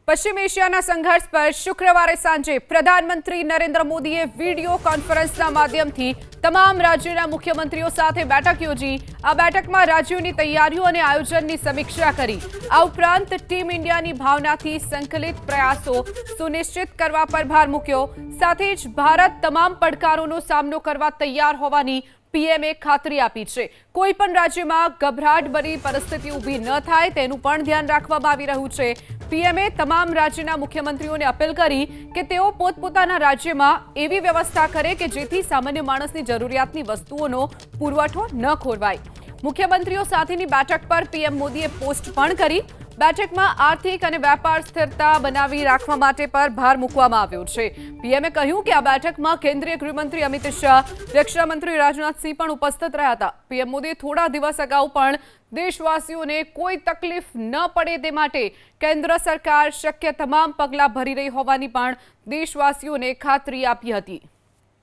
પશ્ચિમ એશિયાના સંઘર્ષ પર શુક્રવારે સાંજે પ્રધાનમંત્રી નરેન્દ્ર મોદીએ વિડિયો કોન્ફરન્સના માધ્યમથી તમામ રાજ્યોના મુખ્યમંત્રીઓ સાથે બેઠક યોજી। આ બેઠકમાં રાજ્યોની તૈયારીઓ અને આયોજનની સમીક્ષા કરી। આ ઉપરાંત ટીમ ઇન્ડિયાની ભાવનાથી સંકલિત પ્રયાસો સુનિશ્ચિત કરવા પર ભાર મૂક્યો। સાથે જ ભારત તમામ પડકારોનો સામનો કરવા તૈયાર હોવાની પીએમએ ખાતરી આપી છે। કોઈ પણ રાજ્યમાં ગભરાટભરી પરિસ્થિતિ ઊભી ન થાય તેનું પણ ધ્યાન રાખવામાં આવી રહ્યું છે। પીએમએ તમામ રાજ્યના મુખ્યમંત્રીઓને અપીલ કરી કે તેઓ પોતપોતાના રાજ્યમાં એવી વ્યવસ્થા કરે કે જેથી સામાન્ય માણસની જરૂરિયાતની વસ્તુઓનો પુરવઠો ન ખોરવાય। મુખ્યમંત્રીઓ સાથેની બેઠક પર પીએમ મોદીએ પોસ્ટ પણ કરી। બેઠકમાં આર્થિક અને વેપાર સ્થિરતા બનાવી રાખવા માટે પર ભાર મૂકવામાં આવ્યો છે। પીએમએ કહ્યું કે આ બેઠકમાં કેન્દ્રીય ગૃહમંત્રી અમિત શાહ, રક્ષા મંત્રી રાજનાથ સિંહ પણ ઉપસ્થિત રહ્યા હતા। પીએમ મોદીએ થોડા દિવસ અગાઉ પણ દેશવાસીઓને કોઈ તકલીફ ન પડે તે માટે કેન્દ્ર સરકાર શક્ય તમામ પગલાં ભરી રહી હોવાની પણ દેશવાસીઓને ખાતરી આપી હતી।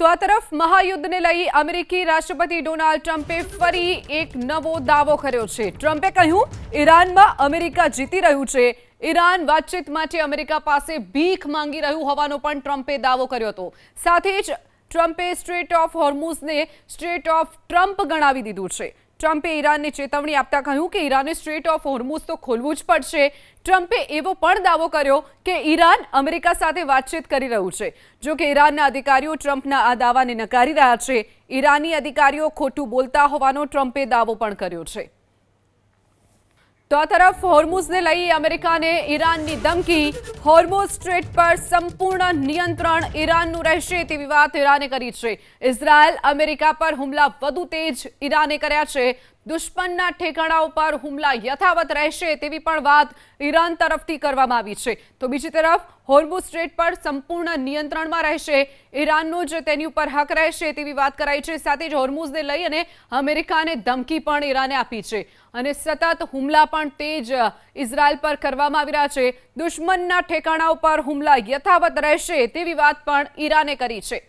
તો આ તરફ મહાયુદ્ધને લઈ અમેરિકી રાષ્ટ્રપતિ ડોનાલ્ડ ટ્રમ્પે ફરી એક નવો દાવો કર્યો છે। ટ્રમ્પે કહ્યું, ઈરાનમાં અમેરિકા જીતી રહ્યું છે। ઈરાન વાતચીત માટે અમેરિકા પાસે ભીખ માંગી રહ્યું હોવાનો પણ ટ્રમ્પે દાવો કર્યો હતો। સાથે જ ટ્રમ્પે સ્ટ્રેટ ઓફ હોર્મુઝને સ્ટ્રેટ ઓફ ટ્રમ્પ ગણાવી દીધું છે। ટ્રમ્પે ઈરાનને ચેતવણી આપતા કહ્યું કે ઈરાને સ્ટ્રેટ ઓફ હોર્મુઝ તો ખોલવું જ પડશે। ટ્રમ્પે એવો પણ દાવો કર્યો કે ઈરાન અમેરિકા સાથે વાતચીત કરી રહ્યું છે। જો કે ઈરાનના અધિકારીઓ ટ્રમ્પના આ દાવાને નકારી રહ્યા છે। ઈરાની અધિકારીઓ ખોટું બોલતા હોવાનો ટ્રમ્પે દાવો પણ કર્યો છે। તો આ તરફ હોર્મુઝને લઈ અમેરિકાને ઈરાનની ધમકી। હોર્મુઝ સ્ટ્રેટ પર સંપૂર્ણ નિયંત્રણ ઈરાનનું રહેશે તેવી વાત ઈરાને કરી છે। ઇઝરાયલ અમેરિકા પર હુમલા વધુ તેજ ઈરાને કર્યા છે। દુશ્મનના ઠેકાણાઓ પર હુમલા યથાવત રહેશે તેવી પણ વાત ઈરાન તરફથી કરવામાં આવી છે। તો બીજી તરફ હોર્મુઝ સ્ટ્રેટ પર સંપૂર્ણ નિયંત્રણમાં રહેશે, ઈરાનનો જ તેની ઉપર હક રહેશે તેવી વાત કરાઈ છે। સાથે જ હોર્મુઝને લઈ અને અમેરિકાને ધમકી પણ ઈરાને આપી છે અને સતત હુમલા પણ તેજ ઇઝરાયલ પર કરવામાં આવી રહ્યા છે। દુશ્મનના ઠેકાણાઓ પર હુમલા યથાવત રહેશે તેવી વાત પણ ઈરાને કરી છે।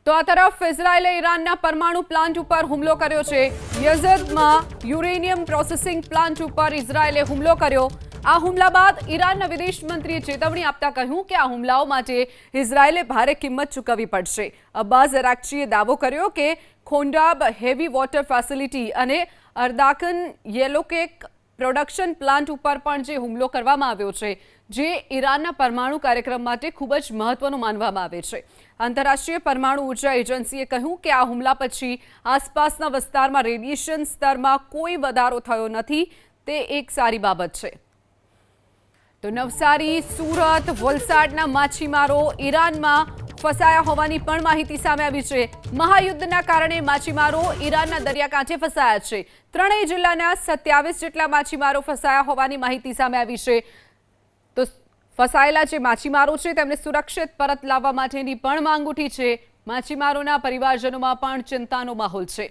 તો આ તરફ ઇઝરાયલે ઈરાનના પરમાણુ પ્લાન્ટ ઉપર હુમલો કર્યો છે। યઝદમાં યુરેનિયમ પ્રોસેસિંગ પ્લાન્ટ ઉપર ઇઝરાયલે હુમલો કર્યો। આ હુમલા બાદ ઈરાનના વિદેશ મંત્રીએ ચેતવણી આપતા કહ્યું કે આ હુમલાઓ માટે ઇઝરાયલે ભારે કિંમત ચૂકવવી પડશે। અબ્બાસ અરાક્ચીએ દાવો કર્યો કે ખોંડાબ હેવી વોટર ફેસિલિટી અને અર્દાકન યેલોકેક પ્રોડક્શન પ્લાન્ટ ઉપર પણ જે હુમલો કરવામાં આવ્યો છે, જે ઈરાનના પરમાણુ કાર્યક્રમ માટે ખૂબ જ મહત્વનું માનવામાં આવે છે। આંતરરાષ્ટ્રીય પરમાણુ ઉર્જા એજન્સીએ કહ્યું કે આ હુમલા પછી આસપાસના વિસ્તારમાં રેડિયેશન સ્તરમાં કોઈ વધારો થયો નથી, તે એક સારી બાબત છે। તો નવસારી, સુરત, વલસાડના માછીમારો ઈરાનમાં ફસાયા હોવાની પણ માહિતી સામે આવી છે। મહાયુદ્ધના કારણે માછીમારો ઈરાનના દરિયાકાંઠે ફસાયા છે। ત્રણેય જિલ્લાના 27 જેટલા માછીમારો ફસાયા હોવાની માહિતી સામે આવી છે। તો ફસાયેલા જે માછીમારો છે તેમને સુરક્ષિત પરત લાવવા માટેની પણ માંગ ઉઠી છે। માછીમારોના પરિવારજનોમાં પણ ચિંતાનો માહોલ છે।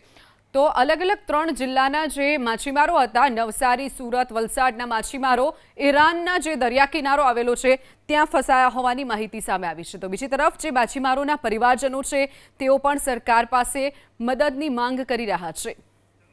તો અલગ અલગ 3 જિલ્લાના જે માછીમારો હતા, નવસારી, સુરત, વલસાડના માછીમારો ઈરાનના જે દરિયા કિનારો આવેલો છે ત્યાં ફસાયા હોવાની માહિતી સામે આવી છે। તો બીજી તરફ જે માછીમારોના પરિવારજનો છે તેઓ પણ સરકાર પાસે મદદની માંગ કરી રહ્યા છે।